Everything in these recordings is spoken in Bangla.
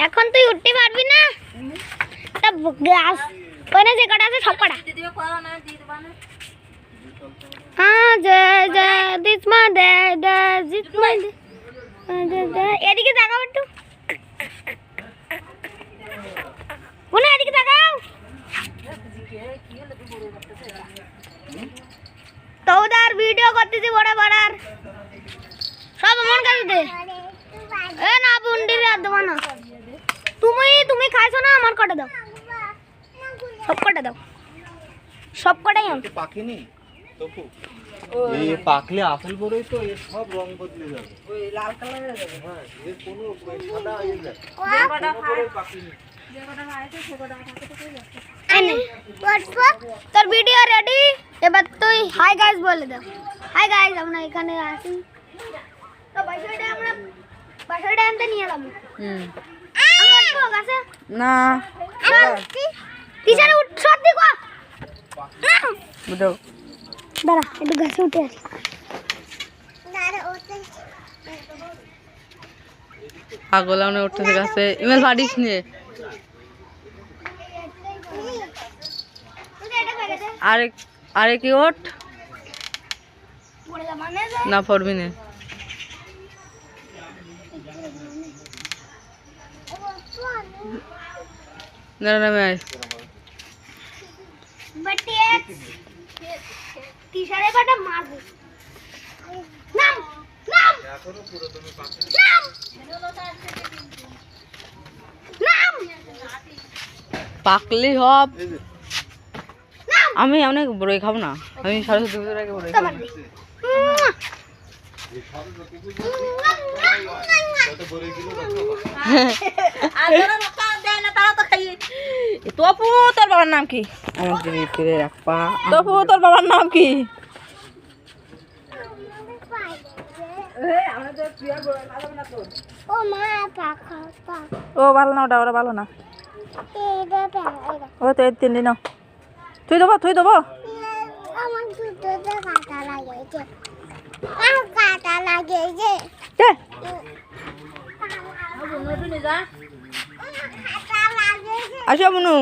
এখন তুই উঠতে পারবি না তা গ্লাস কোনে যে কটা আছে সব কটা হ্যাঁ দে দিস মা দে দিস মা দে এদিকে তাকাও একটু কোনে এদিকে তাকাও তোদার ভিডিও করতেছি বড় বড়ার সব মন কাছে দে এ না বুন্ডি রে দেব না তুমি খাইছো না আমার কটা দাও সব কটা দাও সব কটাই আম পাকেনি তোপু এই পাকলে আপেল বড়ই তো এর সব রং বদলে যাবে ওই লাল কালার হয়ে যাবে হ্যাঁ এর কোনো সাদা হয়ে যাবে যে কটা খায় পাকেনি যে কটা খাইছে সে কটা খাইতে তো যাচ্ছে তোর ভিডিও রেডি এবার তুই হাই গাইস বলে দাও হাই গাইস আমরা এখানে আসি তো বাসাটা আমরা বাসাটা আনতে নিয়ে এলাম আমরা একটু গাছে না পিছনে উঠ সব দেখো বুঝো দাঁড়া একটু গাছে উঠে আসি আগলানে উঠতেছে গাছে ইমেল ফাটিস নিয়ে আরে কি ওঠ না পড়বি না না নামে আয় বটিয়ে তিসারে বাটা মারবো নাম নাম এখনো পুরো তুমি পাকে নাম নাম পাকলি হব আমি অনেক বড়ই খাবো না আমি সরস্বতী পুজোর আগে বড়ই খাবো তপু তোর বাবার নাম কি তপু তোর বাবার নাম কি ও মা পাখা ও ভালো না ওটা ওরা ভালো না ও তো এই তিন দিন তুই দেবো আমার দুটোতে কাটা লাগিয়েছে আমার কাটা লাগিয়েছে আসো মনু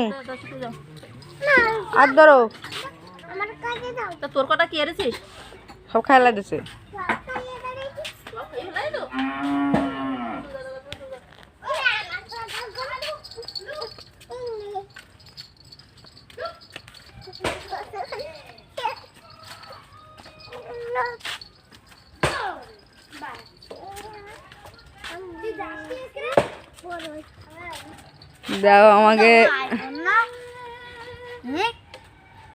আর ধরো আমার কাছে দাও তা তোর কটা কি এরেছিস সব খাইলা দিছে দাও আমাকে